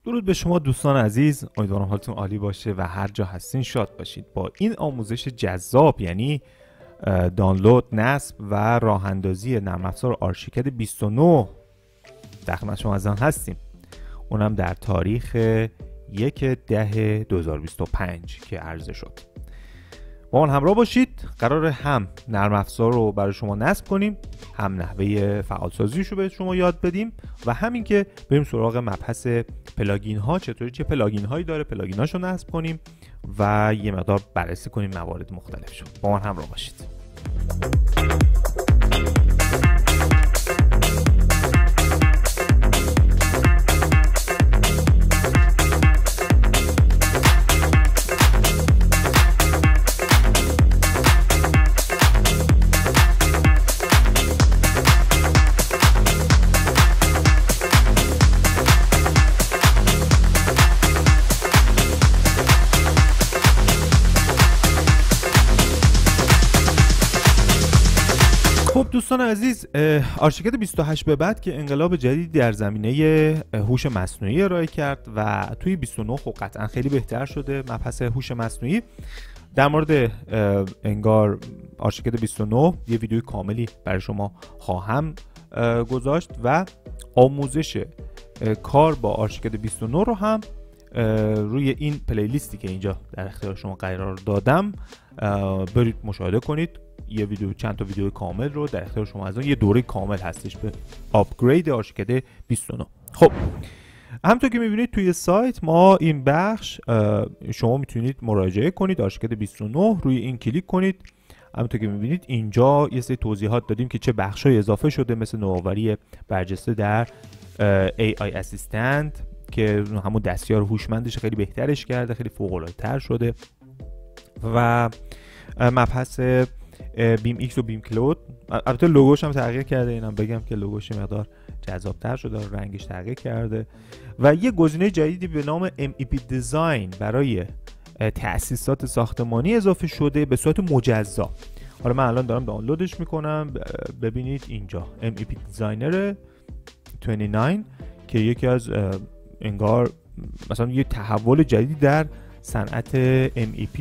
درود به شما دوستان عزیز، امیدوارم حالتون عالی باشه و هر جا هستین شاد باشید. با این آموزش جذاب یعنی دانلود، نصب و راه اندازی نرم افزار آرشیکد 29 در خدمت شما عزیزان هستیم، اونم در تاریخ 1/10/2025 که عرضه شد. با من همراه باشید. قراره هم نرم افزار رو برای شما نصب کنیم، هم نحوه فعالسازیش رو به شما یاد بدیم و همین که بریم سراغ مبحث پلاگین ها، چطوری چه پلاگین هایی داره، پلاگین هاشو نصب کنیم و یه مقدار بررسی کنیم موارد مختلفشو. با من همراه باشید. خب دوستان عزیز، آرشیکد 28 به بعد که انقلاب جدیدی در زمینه هوش مصنوعی ارائه کرد و توی 29 خب قطعا خیلی بهتر شده مبحث هوش مصنوعی. در مورد انگار آرشیکد 29 یه ویدیوی کاملی برای شما خواهم گذاشت و آموزش کار با آرشیکد 29 رو هم روی این پلیلیستی که اینجا در اختیار شما قرار دادم برید مشاهده کنید. یه ویدیو، چند تا ویدیو کامل رو در اختیار شما از اون، یه دوره کامل هستش به آپگرید آرشیکد 29. خب همونطور که میبینید توی سایت ما این بخش شما میتونید مراجعه کنید آرشیکد 29، روی این کلیک کنید. همونطور که میبینید اینجا یه سری توضیحات دادیم که چه بخشای اضافه شده، مثل نوآوری برجسته در AI اسیستنت که همون دستیار هوشمندش خیلی بهترش کرده، خیلی فوق‌العاده‌تر شده و مبحث بیم ایکس و بیم کلود. البته لوگوش هم تغییر کرده، اینم بگم که لوگوش مقدار جذاب‌تر شده، رنگش تغییر کرده و یه گزینه جدیدی به نام MEP دیزاین برای تأسیسات ساختمانی اضافه شده به صورت مجزا. حالا من الان دارم دانلودش میکنم، ببینید اینجا MEP دیزاینر 29 که یکی از انگار مثلا یه تحول جدیدی در صنعت MEP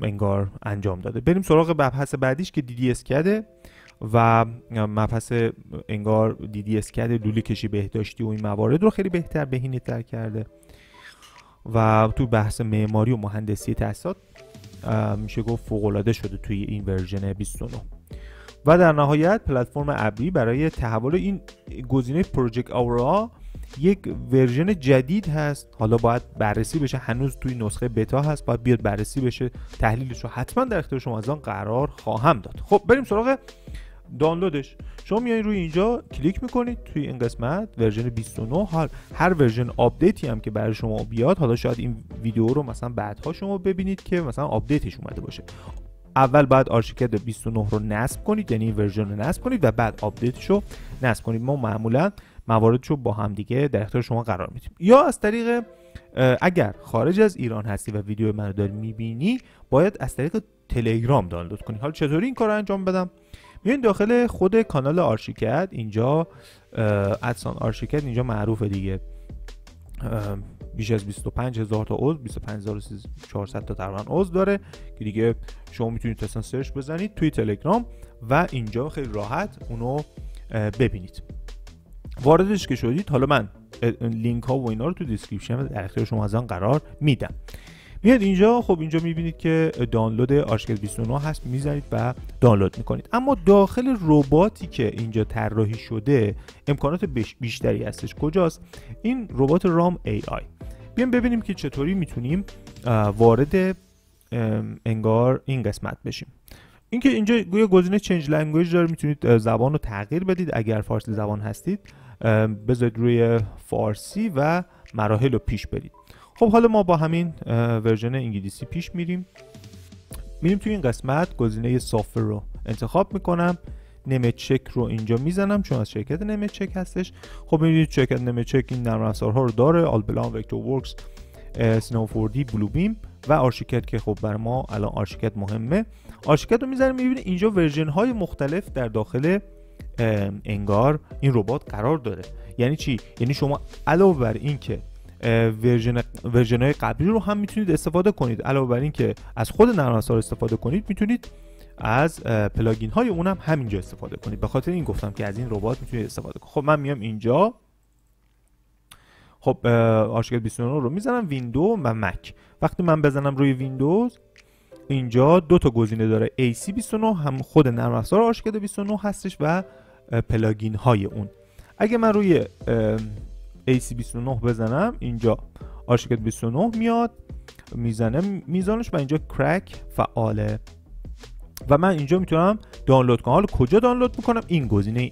انگار انجام داده. بریم سراغ مبحث بعدیش که DDS کده و مبحث انگار DDS کده لوله کشی بهداشتی و این موارد رو خیلی بهتر بهینه‌تر کرده و تو بحث معماری و مهندسی تاسیسات میشه گفت فوق‌العاده شده توی این ورژن 29. و در نهایت پلتفرم ابری برای تحول این گزینه پروژکت آورا یک ورژن جدید هست. حالا باید بررسی بشه، هنوز توی نسخه بتا هست، باید بیاد بررسی بشه، تحلیلش رو حتما در اختیار شما از آن قرار خواهم داد. خب بریم سراغ دانلودش. شما میایین روی اینجا کلیک میکنید توی این قسمت ورژن 29. هر ورژن آپدیتی هم که برای شما بیاد، حالا شاید این ویدیو رو مثلا بعدها شما ببینید که مثلا آپدیتش اومده باشه، اول بعد آرشیکد 29 رو نصب کنید، یعنی این ورژن رو نصب کنید و بعد آپدیتش رو نصب کنید. ما معمولا مواردش رو با هم دیگه در اختیار شما قرار میدیم. یا از طریق اگر خارج از ایران هستی و ویدیو منو داری میبینی، باید از طریق تلگرام دانلود کنی. حالا چطوری این کار رو انجام بدم؟ میایین داخل خود کانال آرشیکد، اینجا ادسان آرشیکد اینجا معروفه دیگه، بیش از 25,000 تا عضو، 25,400 تا تقریبا عضو داره که دیگه شما میتونید اصلا سرچ بزنید توی تلگرام و اینجا خیلی راحت اونو ببینید. واردش که شدید، حالا من لینک ها و اینا رو تو دیسکریپشن در اختیار شما از آن قرار میدم. میاد اینجا، خب اینجا میبینید که دانلود آرشیکد 29 هست، میزنید و دانلود میکنید. اما داخل رباتی که اینجا طراحی شده امکانات بیشتری هستش. کجاست؟ این ربات رام AI. بیایم ببینیم که چطوری میتونیم وارد انگار این قسمت بشیم. اینکه اینجا یه گزینه چنج لنگویج داره، میتونید زبان رو تغییر بدید. اگر فارسی زبان هستید بذارید روی فارسی و مراحل رو پیش برید. خب حالا ما با همین ورژن انگلیسی پیش میریم توی این قسمت گزینه سافر رو انتخاب میکنم، نمچک رو اینجا میزنم چون از شرکت نمچک هستش. خب میبینید شرکت نمچک این نرم افزارها رو داره، آلبلان، وکتورورکس، سنوفوردی، بلو بیم و آرشیکد که خب برای ما الان آرشیکد مهمه. آرشیکد رو میزنیم، میبینید اینجا ورژن های مختلف در داخل انگار این ربات قرار داره. یعنی چی؟ یعنی شما علاوه بر این که ورژن‌های قبلی رو هم میتونید استفاده کنید، علاوه بر این که از خود نرم افزار استفاده کنید، میتونید از پلاگین های اونم همینجا استفاده کنید. به خاطر این گفتم که از این ربات میتونید استفاده کنید. خب من میام اینجا، خب آرشیکد 29 رو میزنم ویندو و مک. وقتی من بزنم روی ویندوز، اینجا دو تا گزینه داره، AC29 هم خود نرم افزار آرشیکد 29 هستش و پلاگین های اون. اگه من روی AC29 بزنم، اینجا آرشیکد 29 میاد میزنه میزانش و اینجا کرک فعاله و من اینجا میتونم دانلود کنم. حالا کجا دانلود میکنم؟ این گزینه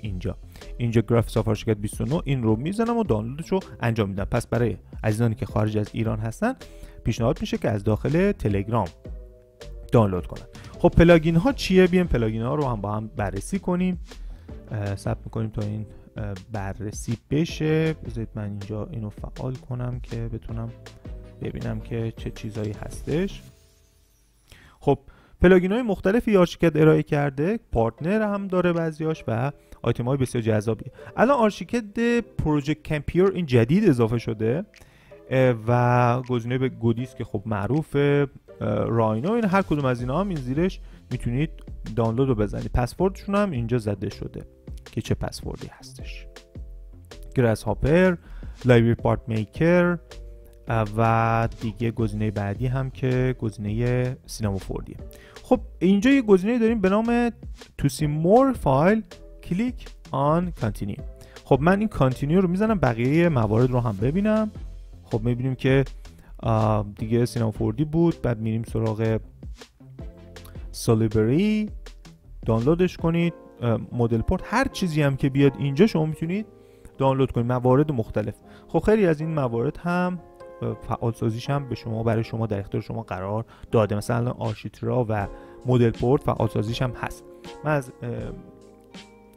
اینجا گرافیکس آف آرشیکد 29 این رو میزنم و دانلودش رو انجام میدم. پس برای عزیزانی که خارج از ایران هستن پیشنهاد میشه که از داخل تلگرام دانلود کنن. خب پلاگین ها چیه؟ بیایم پلاگین ها رو هم با هم بررسی کنیم. ثبت میکنیم تا این بررسی بشه. بذارید من اینجا اینو فعال کنم که بتونم ببینم که چه چیزایی هستش. خب پلاگین های مختلفی آرشیکد ارائه کرده، پارتنر هم داره بعضیاش و آیتم های بسیار جذابی. الان آرشیکد پروژکت کمپیر این جدید اضافه شده و گزینه به گودیس که خب معروفه، راینو، این هر کدوم از اینا هم این زیرش میتونید دانلود رو بزنید. پسوردشون هم اینجا زده شده که چه پسوردی هستش. گراس هاپر، لایبرری پارت میکر و دیگه گزینه بعدی هم که گزینه سینما 4D. خب اینجا یه گزینه داریم به نام To see more file click on continue. خب من این کانتینیو رو میزنم بقیه موارد رو هم ببینم. خب میبینیم که دیگه سینما 4D بود، بعد میریم سراغ سالیبری، دانلودش کنید، مدل پورت، هر چیزی هم که بیاد اینجا شما میتونید دانلود کنید، موارد مختلف. خب خیلی از این موارد هم فعال سازیش هم به شما برای شما در اختیار شما قرار داده. مثلا آرشیترا و مدل پورت فعال سازیش هم هست. من از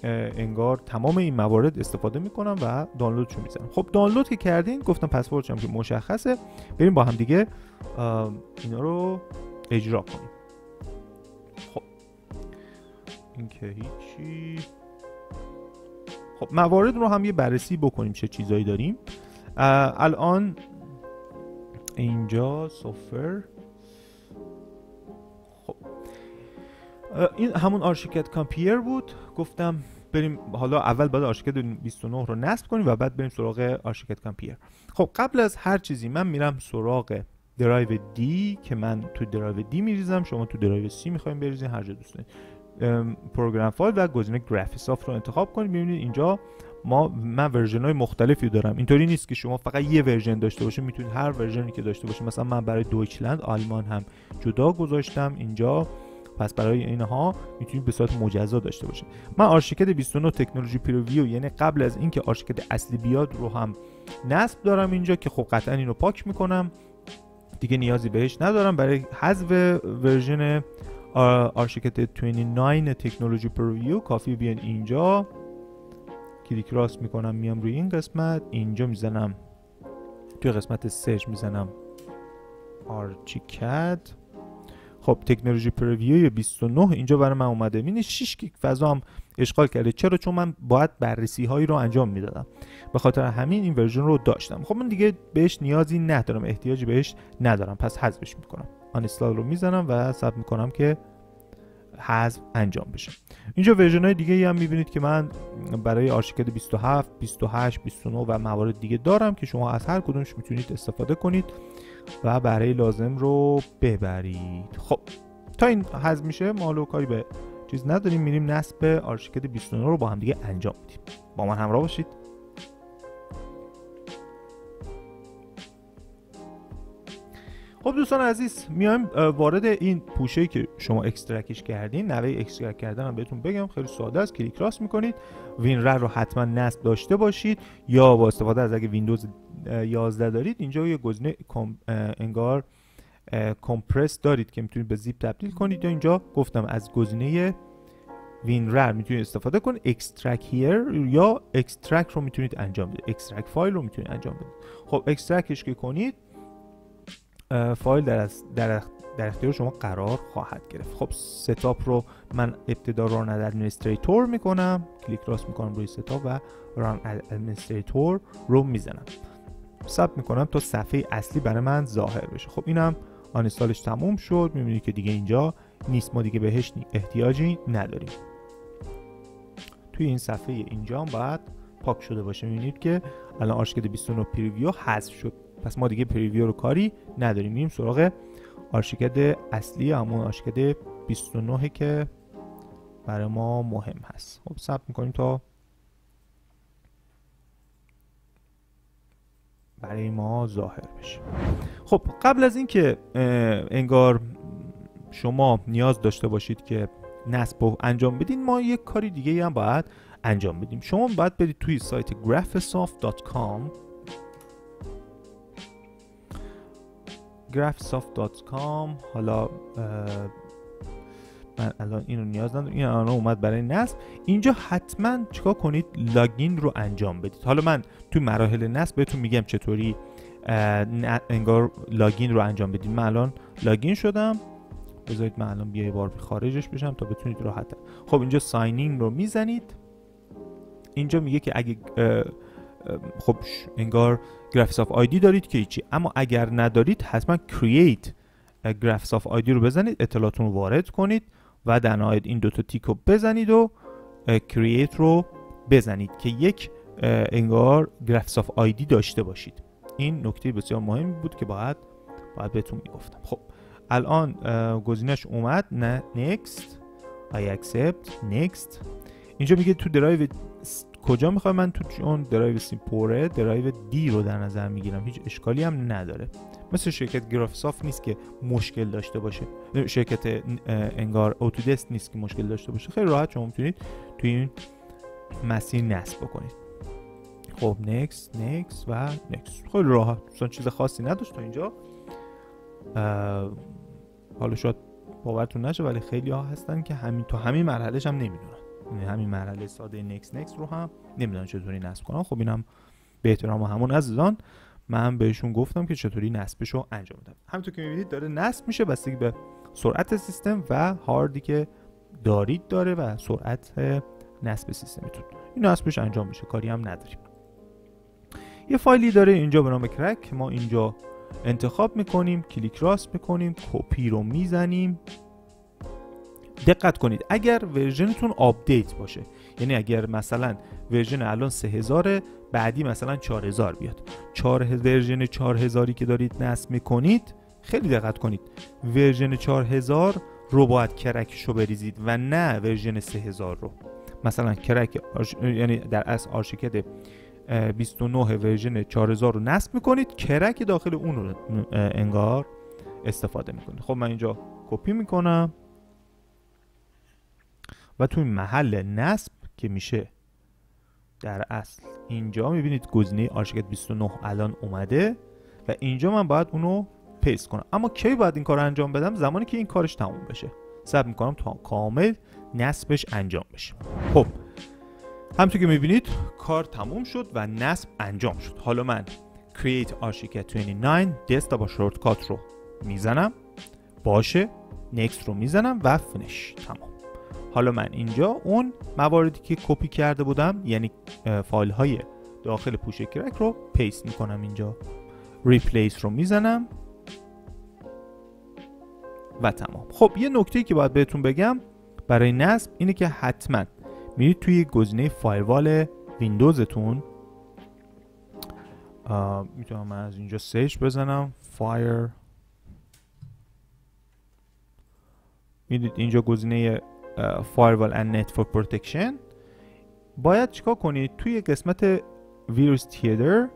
انگار تمام این موارد استفاده میکنم و دانلودشو میزنم. خب دانلود که کردین، گفتم پسوردش هم که مشخصه، بریم با هم دیگه اینا رو اجرا کنیم. خب این که هیچی. خب موارد رو هم یه بررسی بکنیم چه چیزایی داریم. الان اینجا سوفر، خب این همون آرشیکد کامپیر بود. گفتم بریم حالا اول باید آرشیکد 29 رو نصب کنیم و بعد بریم سراغ آرشیکد کامپیر. خب قبل از هر چیزی من میرم سراغ درایو دی که من تو درایو دی میریزم، شما تو درایو سی میخوایم بریزین، هر جا دوست دارید. پروگرام فایل و گزینه گرافیسافت رو انتخاب کنید. میبینید اینجا من ورژن های مختلفی دارم. اینطوری نیست که شما فقط یه ورژن داشته باشید، میتونید هر ورژنی که داشته باشید. مثلا من برای دویچلند آلمان هم جدا گذاشتم اینجا، پس برای اینها میتونید به صورت مجزا داشته باشید. من آرشیکد 29 تکنولوژی پریویو، یعنی قبل از اینکه آرشیکد اصلی بیاد رو هم نصب دارم اینجا که خب قطعا اینو پاک میکنم، دیگه نیازی بهش ندارم. برای حذف ورژن آرشیکد 29 تکنولوژی پریویو کافی بیان اینجا، کلیک راست میکنم، میام روی این قسمت، اینجا میزنم توی قسمت سرچ میزنم آرشیکد. خب تکنولوژی پریویو 29 اینجا برای من اومده. ببینید 6 گیگ فضا هم اشغال کرده. چرا؟ چون من باید بررسی هایی رو انجام میدادم، به خاطر همین این ورژن رو داشتم. خب من دیگه بهش نیازی ندارم، احتیاجی بهش ندارم، پس حذفش میکنم. آنینستال رو میزنم و ثبت میکنم که حذف انجام بشه. اینجا ورژن های دیگه ای هم میبینید که من برای آرشیکد 27 28 29 و موارد دیگه دارم که شما از هر کدومش میتونید استفاده کنید و برای لازم رو ببرید. خب تا این حذف میشه ما حالا کاری به چیز نداریم، میریم نصب آرشیکد 29 رو با هم دیگه انجام میدیم. با من همراه باشید. خب دوستان عزیز، میایم وارد این پوشه‌ای که شما اکسترکتش کردین. نحوه اکسترکت کردن هم بهتون بگم، خیلی ساده است. کلیک راست میکنید، وینرر رو حتما نصب داشته باشید یا با استفاده از اگه ویندوز 11 دارید اینجا یه گزینه انگار کمپرس دارید که میتونید به زیپ تبدیل کنید، یا اینجا گفتم از گزینه وینرر میتونید استفاده کنید. اکسترکت هیر یا اکسترکت رو میتونید انجام بدید، اکسترکت فایل رو میتونید انجام بدید. خب اکسترکتش که کنید، فایل در اختیار شما قرار خواهد گرفت. خب ستاپ رو من ابتدا ران ادمنستریتور میکنم، کلیک راست میکنم روی ستاپ و ران ادمنستریتور رو میزنم، ثبت میکنم تا صفحه اصلی برای من ظاهر بشه. خب اینم آنستالش تموم شد، میبینید که دیگه اینجا نیست، ما دیگه بهش احتیاجی نداریم. توی این صفحه اینجا هم باید پاک شده باشه. میبینید که الان آرشیکد 29 پریویو حذف شد، پس ما دیگه پریویو رو کاری نداریم، میریم سراغ آرشیکد اصلی، همون آرشیکد 29 که برای ما مهم هست. خب ثبت میکنیم تا برای ما ظاهر بشه. خب قبل از این که انگار شما نیاز داشته باشید که نصب رو انجام بدین، ما یک کاری دیگه هم باید انجام بدیم. شما باید برید توی سایت graphisoft.com. حالا من الان اینو نیاز ندارم، این الان اومد برای نصب. اینجا حتما چیکار کنید؟ لاگین رو انجام بدید. حالا من توی مراحل نصب بهتون میگم چطوری انگار لاگین رو انجام بدید. من الان لاگین شدم، بذارید من الان یه بار خارجش بشم تا بتونید راحت. خب اینجا ساین این رو میزنید. اینجا میگه که اگه خب انگار گرافیسافت آیدی دارید که هیچی، اما اگر ندارید حتما کرییت گرافیسافت آیدی رو بزنید، اطلاعاتون رو وارد کنید و در نهایت این دوتا تیک رو بزنید و کرییت رو بزنید که یک انگار گرافیسافت آیدی داشته باشید. این نکته بسیار مهمی بود که باید بهتون میگفتم. خب الان گزینش اومد، نه next I accept next. اینجا میگه تو درایو کجا میخوای؟ من تو اون درایو سیمپوره درایو دی رو در نظر میگیرم، هیچ اشکالی هم نداره. مثل شرکت گرافیسافت نیست که مشکل داشته باشه، شرکت انگار اتودسک نیست که مشکل داشته باشه. خیلی راحت شما میتونید توی این مسیر نصب بکنید. خب next و next، خیلی راحت، اصلا چیز خاصی نداشت تا اینجا. حالا شاید باورتون نشه ولی خیلی ها هستن که همین مرحلهش هم نمیدونن، یعنی همین مرحله ساده next رو هم نمیدونن چطوری نصب کنن. خب اینم به احترام همون عزیزان من بهشون گفتم که چطوری نصبش رو انجام بدم. همونطور که میبینید داره نصب میشه، بستگی به سرعت سیستم و هاردی که دارید داره و سرعت نصب سیستمتون. این نصبش انجام میشه، کاری هم نداریم. یه فایلی داره اینجا به نام کرک، ما اینجا انتخاب میکنیم، کلیک راست میکنیم، کپی رو میزنیم. دقت کنید اگر ورژنتون آپدیت باشه، یعنی اگر مثلا ورژن الان 3000 بعدی مثلا 4000 بیاد، ورژن 4000 که دارید نصب میکنید، خیلی دقت کنید ورژن 4000 رو باید کرکش رو بریزید و نه ورژن 3000 رو. مثلا کرک یعنی در اصل آرشیکد 29 ورژن 4000 رو نصب میکنید، کرک داخل اون رو انگار استفاده میکنید. خب من اینجا کپی میکنم و توی محل نصب که میشه در اصل اینجا میبینید گزینه آرشیکد 29 الان اومده و اینجا من باید اونو پیست کنم. اما کی باید این کار رو انجام بدم؟ زمانی که این کارش تموم بشه. ثبت میکنم تا کامل نصبش انجام بشه. خب همونطور که میبینید کار تموم شد و نصب انجام شد. حالا من create آرشیکد 29 دسکتاپ با شورتکات رو میزنم، باشه، next رو میزنم و finish، تمام. حالا من اینجا اون مواردی که کپی کرده بودم، یعنی فایل های داخل پوش کرک رو پیست میکنم اینجا، replace رو میزنم و تمام. خب یه نکته‌ای که باید بهتون بگم برای نصب اینه که حتما میرید توی گزینه فایروال ویندوزتون، میتونم من از اینجا سرچ بزنم فایر، میدید اینجا گزینه Firewall and Network Protection. باید چیکار کنید؟ توی قسمت Virus Theater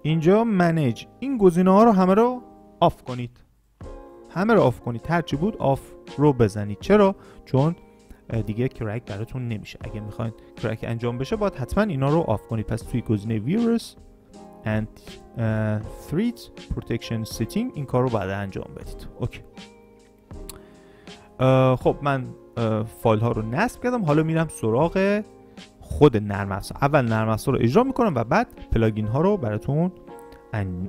اینجا Manage این گزینه ها رو همه رو آف کنید، هرچی بود آف رو بزنید. چرا؟ چون دیگه کرک براتون نمیشه. اگه میخواین کرک انجام بشه باید حتما اینا رو آف کنید. پس توی گزینه Virus and Threat Protection Setting این کار رو بعد انجام بدید. اوکی. خب من فایل ها رو نصب کردم، حالا میرم سراغ خود نرم افزار. اول نرم افزار رو اجرا میکنم و بعد پلاگین ها رو براتون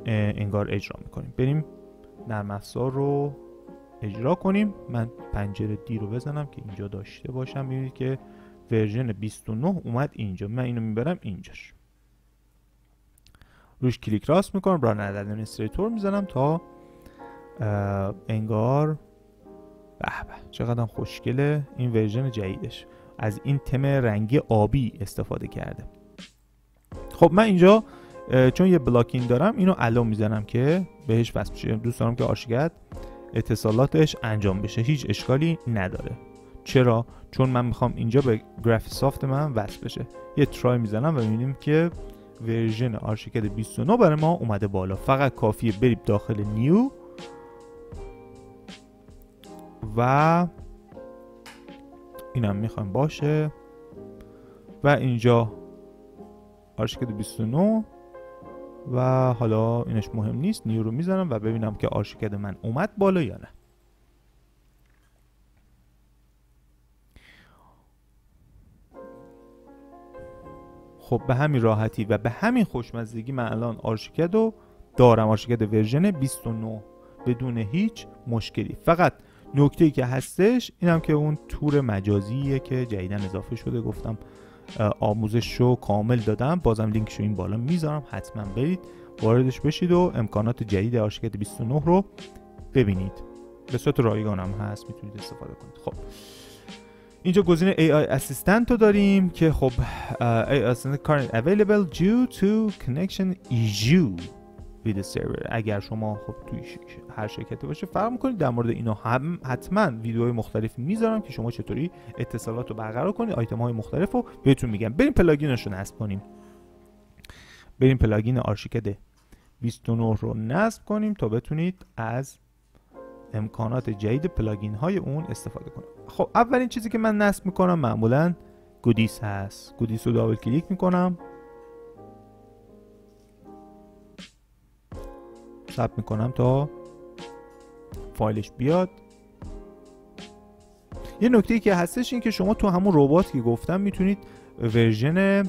انگار اجرا میکنیم. بریم نرم افزار رو اجرا کنیم. من پنجره دی رو بزنم که اینجا داشته باشم. ببینید که ورژن 29 اومد اینجا. من اینو میبرم اینجاش، روش کلیک راست میکنم، ران از ادمنستریتور میزنم تا انگار به به چقدر خوشگله این ورژن جدیدش. از این تم رنگی آبی استفاده کرده. خب من اینجا چون یه بلاکین دارم اینو الو میزنم که بهش وصل بشه. دوست دارم که آرشیکد اتصالاتش انجام بشه، هیچ اشکالی نداره. چرا؟ چون من میخوام اینجا به گرافیسافت من وصل بشه. یه ترای میزنم و میبینیم که ورژن آرشیکد 29 برای ما اومده بالا. فقط کافیه بریم داخل نیو و اینم میخوام باشه و اینجا آرشیکد 29 و حالا اینش مهم نیست. نیو رو میزنم و ببینم که آرشیکد من اومد بالا یا نه. خب به همین راحتی و به همین خوشمزدگی من الان آرشیکد رو دارم، آرشیکد ورژن 29 بدون هیچ مشکلی. فقط نکته‌ای که هستش اینم که اون تور مجازیه که جدیدن اضافه شده، گفتم آموزش رو کامل دادم، بازم لینکشو این بالا میذارم، حتما برید واردش بشید و امکانات جدید آرشیکد 29 رو ببینید. به صورت رایگان هم هست، میتونید استفاده کنید. خب اینجا گزینه AI Assistant رو داریم که خب AI Assistant current available due to connection issue with the server. اگر شما خب توی هر شرکتی باشه فرق میکنید. در مورد اینا هم حتما ویدیوهای مختلف میذارم که شما چطوری اتصالات رو برقرار کنید، آیتم های مختلف رو بهتون میگم. بریم پلاگینش رو نصب کنیم. بریم پلاگین آرشیکد 29 رو نصب کنیم تا بتونید از امکانات جدید پلاگین های اون استفاده کنیم. خب اولین چیزی که من نصب میکنم معمولا گودیس هست. گودیس رو دابل کلیک میکنم، ثبت میکنم تا فایلش بیاد. یه نکته‌ای که هستش این که شما تو همون ربات که گفتم میتونید ورژن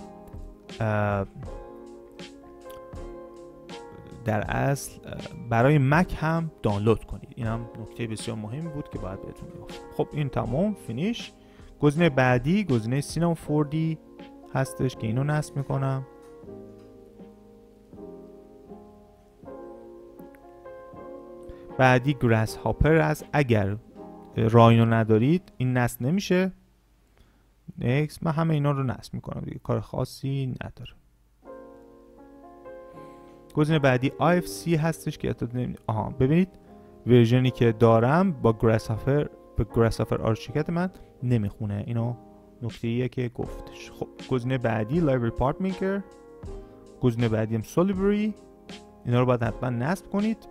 در اصل برای مک هم دانلود کنید. این هم نکته بسیار مهمی بود که باید بهتون میگفتم. خب این تمام، فینیش. گزینه بعدی گزینه سینما 4D هستش که اینو نصب میکنم. بعدی گراس هاپر است. اگر راینو ندارید این نصب نمیشه. نکس. من همه اینا رو نصب میکنم دیگه، کار خاصی نداره. گزینه بعدی IFC هستش که ببینید ورژنی که دارم با گراسهافر آرشیکد من نمیخونه. اینو نکته ایه که گفتش. خب گزینه بعدی لایبرری پارت میکر، گزینه بعدی هم سولیبری. اینا رو باید حتما نصب کنید،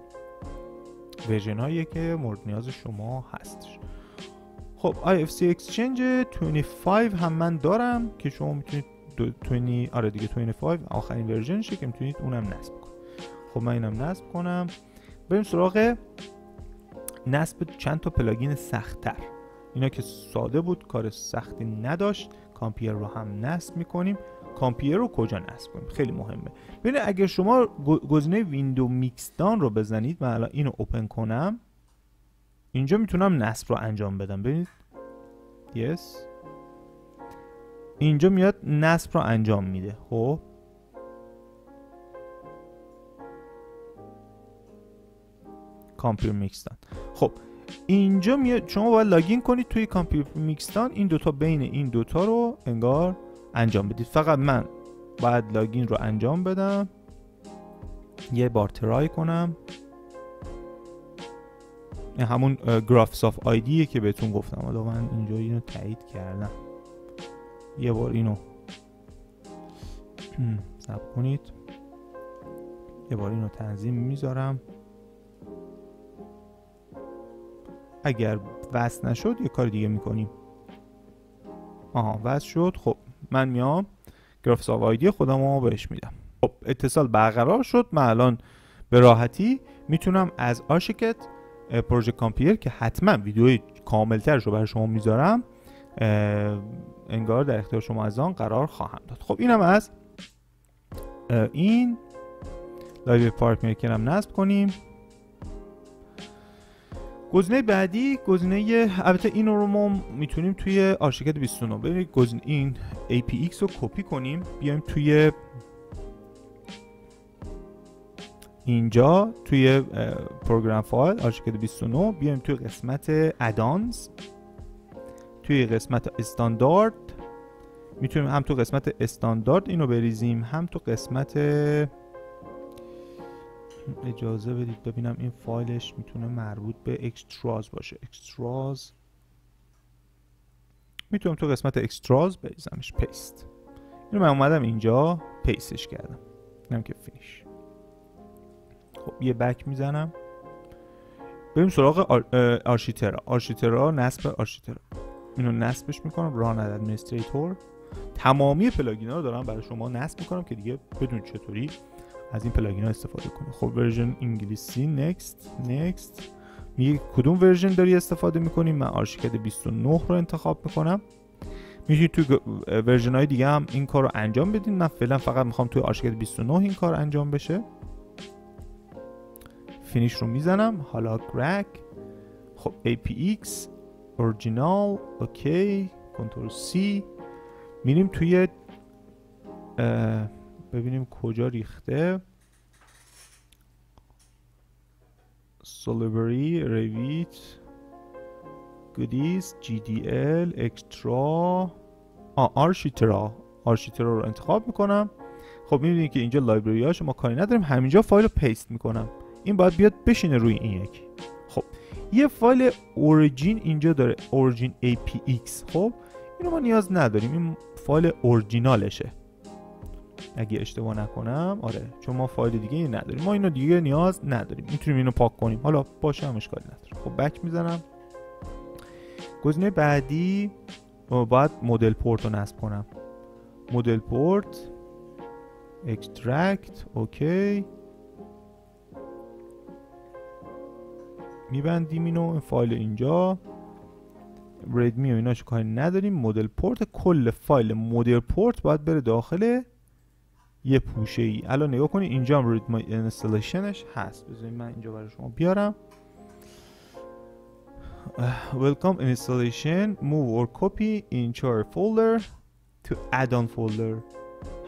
ورژن هایی که مورد نیاز شما هستش. خب IFC Exchange 25 هم من دارم که شما میتونید 25 آخرین ورژنشه که میتونید اونم نصب کنید. خب من اینم نصب کنم. بریم سراغ نصب چند تا پلاگین سخت‌تر. اینا که ساده بود، کار سختی نداشت. کامپیر رو هم نصب میکنیم. کامپیر رو کجا نصب کنیم؟ خیلی مهمه. ببینید اگر شما گزینه ویندو میکسدان رو بزنید، من الان اینو اوپن کنم، اینجا میتونم نصب رو انجام بدم. ببینید yes. اینجا میاد نصب رو انجام میده. خب کامپیر میکسدان. خب اینجا میاد شما باید لاگین کنید توی کامپیر میکسدان، این دوتا بین این دوتا رو انگار انجام بدید. فقط من باید لاگین رو انجام بدم، یه بار ترای کنم. این همون گرافیسافت آیدیه که بهتون گفتم. حالا من اینجا اینو تایید کردم. یه بار اینو صبر کنید، یه بار اینو تنظیم میذارم. اگر وصل نشد یه کار دیگه میکنیم. وصل شد. خب من میام گرافیسافت آیدی خودم رو بهش میدم. خب اتصال برقرار شد. من الان به راحتی میتونم از آرشیکد پروژه کامپیر که حتما ویدیوی کاملترش رو برای شما میذارم انگار در اختیار شما از آن قرار خواهم داد. خب اینم از این لایبرری پارت میکر هم نصب کنیم. گزینه بعدی گزینه، البته این رو ما میتونیم توی آرشیکاد 29 ببینید گزینه این APX رو کپی کنیم، بیایم توی اینجا توی پروگرام فایل آرشیکاد 29 بیایم توی قسمت ادانز، توی قسمت استاندارد میتونیم هم تو قسمت استاندارد اینو بریزیم، هم تو قسمت، اجازه بدید ببینم این فایلش میتونه مربوط به اکستراز باشه، اکستراز میتونم تو قسمت اکستراز بریزمش، پیست. اینو من اومدم اینجا پیستش کردم، اینم که فینیش. خب یه بک میزنم، بریم سراغ آرشیترا، نصب آرشیترا. اینو نصبش میکنم، ران از ادمنستریتور. تمامی پلاگین ها رو دارم برای شما نصب میکنم که دیگه بدون چطوری از این پلاگین ها استفاده کنید. خب ورژن انگلیسی، نکست میگه کدوم ورژن داری استفاده میکنیم. من آرشیکاد 29 رو انتخاب میکنم. میتونید توی ورژن های دیگه هم این کار رو انجام بدین، من فعلا فقط میخوام توی آرشیکاد 29 این کار انجام بشه. فینیش رو میزنم. حالا کرک، خب APX اورجینال، اوکی، کنترل C، میریم توی ببینیم کجا ریخته. سولوبری، ریویت، گودیز، GDL، اکسترا، آرشیترا رو انتخاب میکنم. خب میبینید که اینجا لایبرری هاش ما کاری نداریم، همینجا فایل رو پیست میکنم. این باید بیاد بشینه روی این یکی. خب یه فایل اورجین اینجا داره، اورجین APX. خب اینو ما نیاز نداریم، این فایل اورجینالشه اگه اشتباه نکنم. آره، چون ما فایل دیگه ای نداریم، ما اینو دیگه نیاز نداریم، میتونیم اینو پاک کنیم. حالا باشه، هم اشکالی نداره. خب بک میزنم. گزینه بعدی باید مدل پورت رو نصب کنم. مدل پورت، اکسترکت، اوکی، میبندیم اینو. این فایل اینجا ریدمی و ایناشو کاری نداریم. مدل پورت، کل فایل مدل پورت باید بره داخل یه پوشه ای. الان نگاه کنید اینجا هم ریدمی اینستالیشنش هست. بذارید من اینجا برای شما بیارم. Welcome installation, move or copy in your folder to add-on folder.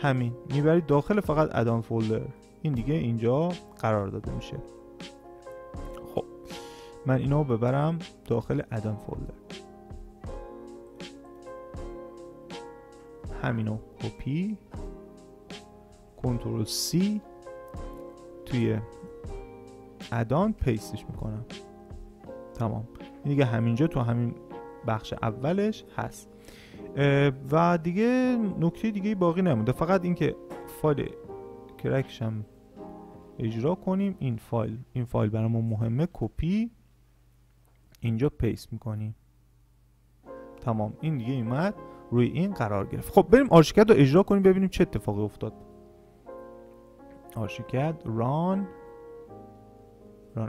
همین میبرید داخل فقط add-on folder. این دیگه اینجا قرار داده میشه. خب من اینو ببرم داخل add-on folder. همینو کپی، کنترل C، توی ادان پیستش میکنم. تمام. این دیگه همینجا تو همین بخش اولش هست و دیگه نکته دیگه باقی نمونده، فقط اینکه فایل کرکش هم اجرا کنیم. این فایل برامون مهمه. کپی، اینجا پیست میکنیم. تمام. این دیگه اومد روی این قرار گرفت. خب بریم آرشیکاد رو اجرا کنیم ببینیم چه اتفاقی افتاد. آرشیکاد ران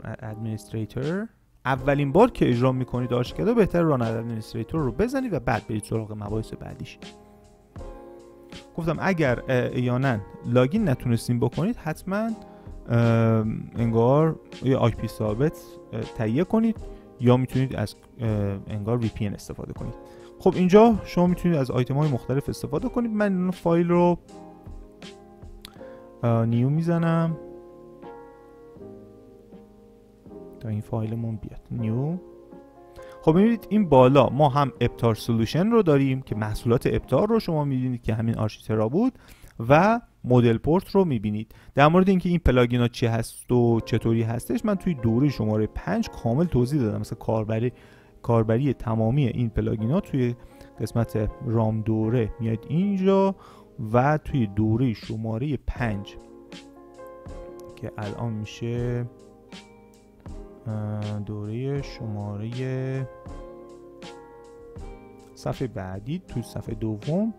ادمنستریتور. اولین بار که اجرا میکنید آرشیکاد رو بهتر ران ادمنستریتور رو بزنید و بعد برید سراغ مباحث بعدیش. گفتم اگر احیانا لاگین نتونستین بکنید حتما انگار یه آی پی ثابت تهیه کنید یا میتونید از انگار VPN استفاده کنید. خب اینجا شما میتونید از آیتم های مختلف استفاده کنید. من این فایل رو نیو میزنم تا این فایلمون بیاد. نیو. خب ببینید این بالا ما هم ابتار سولوشن رو داریم که محصولات ابتار رو شما میبینید که همین آرشیترا بود و مدل پورت رو میبینید. در مورد اینکه این پلاگین ها چی هست و چطوری هستش من توی دوره شماره 5 کامل توضیح دادم. مثلا کاربری تمامی این پلاگین ها توی قسمت رام دوره میاد اینجا و توی دوره شماره 5 که الان میشه دوره شماره صفحه بعدی، توی صفحه دوم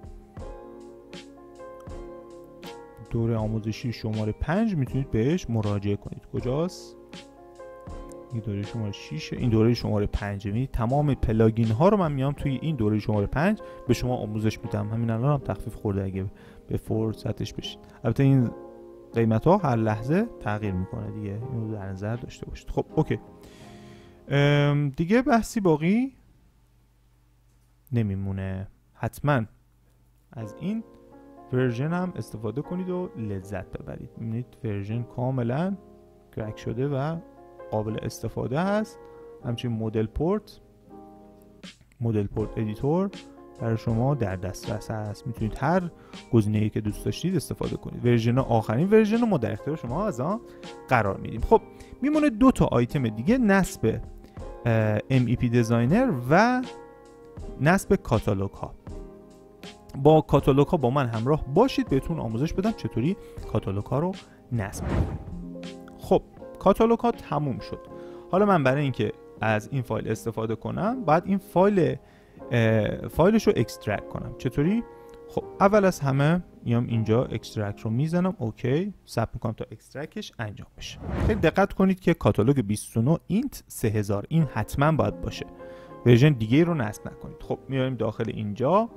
دوره آموزشی شماره 5 میتونید بهش مراجعه کنید. کجاست؟ این دوره شماره 6، این دوره شماره 5. یعنی تمام پلاگین ها رو من میام توی این دوره شماره 5 به شما آموزش میدم. همین الان هم تخفیف خورده اگه به فرصتش بشید. البته این قیمت ها هر لحظه تغییر میکنه دیگه، اینو در نظر داشته باشید. خب اوکی. دیگه بحثی باقی نمیمونه. حتما از این ورژن هم استفاده کنید و لذت ببرید. میبینید ورژن کاملا کرک شده و قابل استفاده هست. همچنین مدل پورت ادیتور برای شما در دسترس هست. میتونید هر گزینه‌ای که دوست داشتید استفاده کنید. ورژن آخرین ورژن رو ما در اختیار شما از آن قرار میدیم. خب میمونه 2 تا آیتم دیگه، نصب MEP دیزاینر و نصب کاتالوگ ها. با کاتالوگ ها با من همراه باشید، بهتون آموزش بدم چطوری کاتالوگ ها رو نصب کنید. خب کاتالوگ ها تموم شد. حالا من برای اینکه از این فایل استفاده کنم باید این فایلش رو اکسترکت کنم. چطوری؟ خب اول از همه میام اینجا اکسترکت رو میزنم، اوکی، ثبت میکنم تا اکسترکتش انجام بشه. خیلی دقت کنید که کاتالوگ 29 اینت 3000 این حتما باید باشه، ورژن دیگه رو نصب نکنید. خب میاریم داخل اینجا.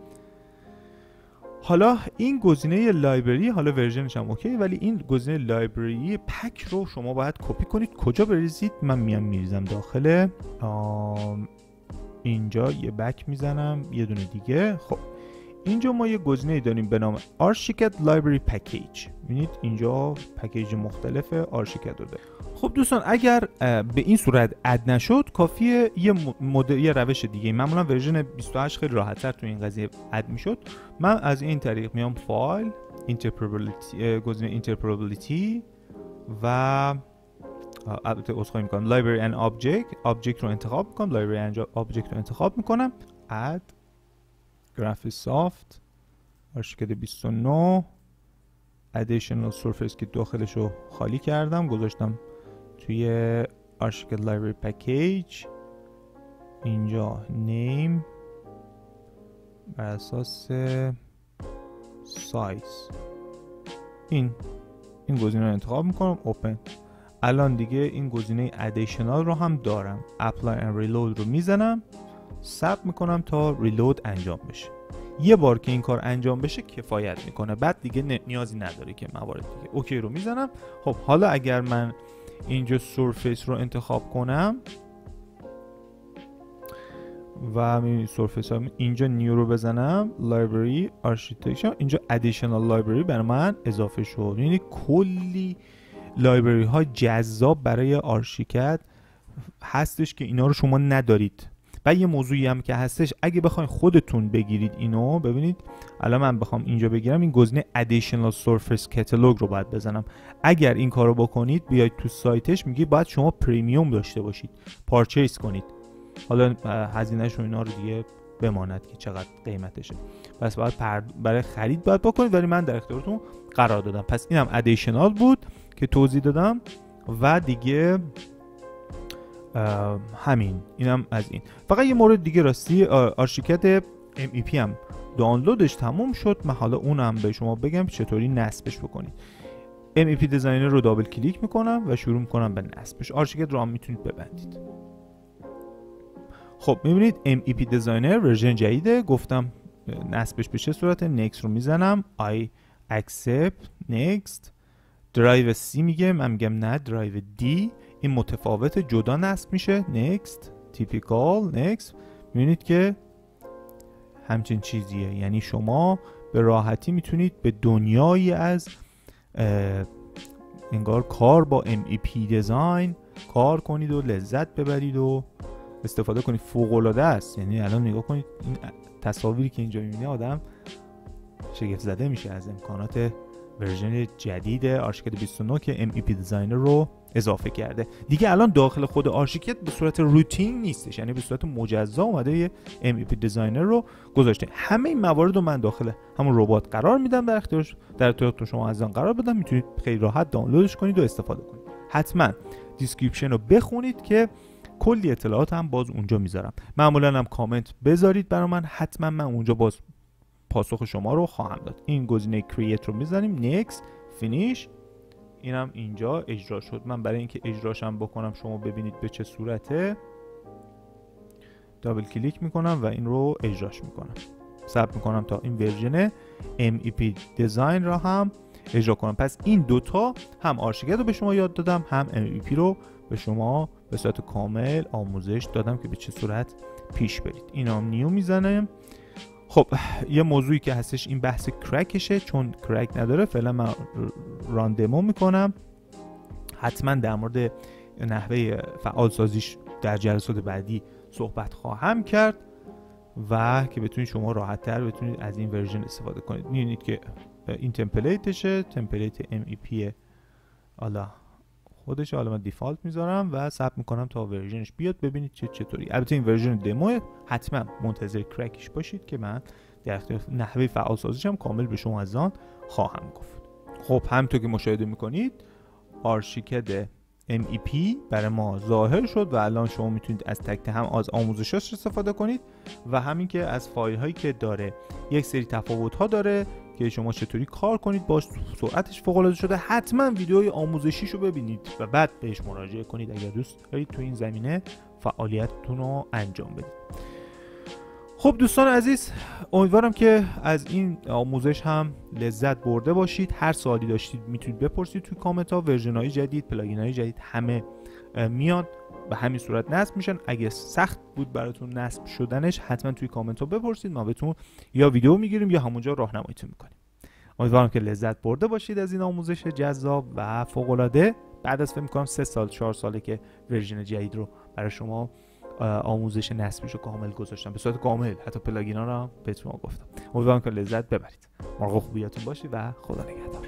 حالا این گزینه لایبرری، حالا ورژنش هم اوکی، ولی این گزینه لایبرری پک رو شما باید کپی کنید. کجا بریزید؟ من میریزم داخل اینجا، یه بک میزنم، یه دونه دیگه. خب اینجا ما یه گزینه داریم به نام آرشیکد لایبرری پکیج. ببینید اینجا پکیج مختلف آرشیکد رو داره. خب دوستان اگر به این صورت اد نشد، کافیه یه روش دیگه، معمولا ورژن 28 خیلی راحت‌تر تو این قضیه اد میشد. من از این طریق میام فایل، اینترپرابلیتی، گزینه اینترپرابلیتی و البته عذرخواهی میکنم لایبرری اند آبجکت رو انتخاب میکنم، لایبرری اند آبجکت رو انتخاب میکنم، اد گرافیسافت آرشیکد 29 ادیشنال سورفیس که داخلش رو خالی کردم گذاشتم توی آرشیکد لایبرری پکیج. اینجا نیم بر اساس سایز این گزینه رو انتخاب میکنم، اوپن. الان دیگه این گزینه ادیشنال رو هم دارم، اپلای اند ریلود رو میزنم، ثبت میکنم تا ریلود انجام بشه. یه بار که این کار انجام بشه کفایت میکنه، بعد دیگه نیازی نداره که موارد دیگه. اوکی رو میزنم. خب حالا اگر من اینجا سورفیس رو انتخاب کنم و میبینید سورفیس ها، اینجا نیو رو بزنم، لایبرری آرشیتکچر، اینجا ادیشنال لایبرری برای من اضافه شد. یعنی کلی لایبرری ها جذاب برای آرشیکد هستش که اینا رو شما ندارید. و یه موضوعی هم که هستش، اگه بخواید خودتون بگیرید اینو، ببینید الان من بخوام اینجا بگیرم، این گزینه Additional Surface Catalog رو باید بزنم. اگر این کارو بکنید بیاید تو سایتش میگه باید شما پریمیوم داشته باشید، پارچیز کنید. حالا هزینه‌اش و اینا رو دیگه بماند که چقدر قیمتشه، پس باید برای خرید باید بکنید، ولی من در اختیارتون قرار دادم. پس اینم ادیشنال بود که توضیح دادم و دیگه همین، اینم از این. فقط یه مورد دیگه راستی، آرشیکد MEP هم دانلودش تموم شد. من حالا اونم به شما بگم چطوری نصبش بکنید. MEP دیزاینر رو دابل کلیک میکنم و شروع میکنم به نصبش. آرشیکد رو هم میتونید ببندید. خب میبینید MEP دیزاینر ورژن جدیده. گفتم نصبش به چه صورته. next رو میزنم، I accept next. درایو C میگه، من میگم نه، درایو D. این متفاوت، جدا نصب میشه. next typical next. میبینید که همچین چیزیه، یعنی شما به راحتی میتونید به دنیایی از انگار کار با MEP دیزاین کار کنید و لذت ببرید و استفاده کنید. فوق العاده است. یعنی الان نگاه کنید این تصاویری که اینجا میبینید آدم شگفت زده میشه از امکانات ورژن جدید آرشیکد 29 که MEP دیزاینر رو اضافه کرده. دیگه الان داخل خود آرشیکد به صورت روتین نیستش، یعنی به صورت مجزا اومده یه MEP دیزاینر رو گذاشته. همه این موارد رو من داخل همون ربات قرار میدم، در اختیار شما از آن قرار بدم. میتونید خیلی راحت دانلودش کنید و استفاده کنید. حتما دیسکریپشن رو بخونید که کلی اطلاعات هم باز اونجا میذارم. معمولا هم کامنت بذارید برای من، حتما من اونجا باز پاسخ شما رو خواهم داد. این گزینه کرییت رو میزنیم، next finish. اینم اینجا اجرا شد. من برای اینکه اجراشم بکنم شما ببینید به چه صورته، دابل کلیک میکنم و این رو اجراش میکنم، ثبت میکنم تا این ورژن MEP دیزاین را هم اجرا کنم. پس این دوتا، هم آرشیکد رو به شما یاد دادم، هم MEP رو به شما به صورت کامل آموزش دادم که به چه صورت پیش برید. اینا هم نیو میزنه. خب یه موضوعی که هستش این بحث کرکشه، چون کرک نداره فعلا من راندمو میکنم. حتما در مورد نحوه فعال سازیش در جلسات بعدی صحبت خواهم کرد و که بتونید شما راحت تر بتونید از این ورژن استفاده کنید. می‌بینید که این تمپلیتشه، تمپلیت MEP حالا خودش، حالا من دیفالت میذارم و ثبت میکنم تا ورژنش بیاد ببینید چطوری. البته این ورژن دمو، حتما منتظر کرکش باشید که من در اختیار نحوه فعال سازیش هم کامل به شما از آن خواهم گفت. خب همونطور که مشاهده میکنید آرشیکد MEP برای ما ظاهر شد و الان شما میتونید از تک هم از آموزشاش استفاده کنید و همین که از فایل هایی که داره یک سری تفاوت ها داره که شما چطوری کار کنید باش، سرعتش فوق العاده شده. حتما ویدیوی آموزشیشو ببینید و بعد بهش مراجعه کنید اگر دوست دارید تو این زمینه فعالیتتون رو انجام بدید. خب دوستان عزیز، امیدوارم که از این آموزش هم لذت برده باشید. هر سوالی داشتید میتونید بپرسید توی کامنت ها. ورژن های جدید، پلاگین های جدید همه میاد به همین صورت نصب میشن. اگه سخت بود براتون نصب شدنش حتما توی کامنت ها بپرسید، ما بهتون یا ویدیو میگیریم یا همونجا راهنماییتون میکنیم. امیدوارم که لذت برده باشید از این آموزش جذاب و فوق العاده. بعد از فکر می‌کنم 3 سال 4 ساله که ورژن جدید رو برای شما آموزش نصبیش رو کامل گذاشتم، به صورت کامل، حتی پلاگینا رو بهتون گفتم. امیدوارم که لذت ببرید. موفق خوبیاتون باشید و خدا نگهدار.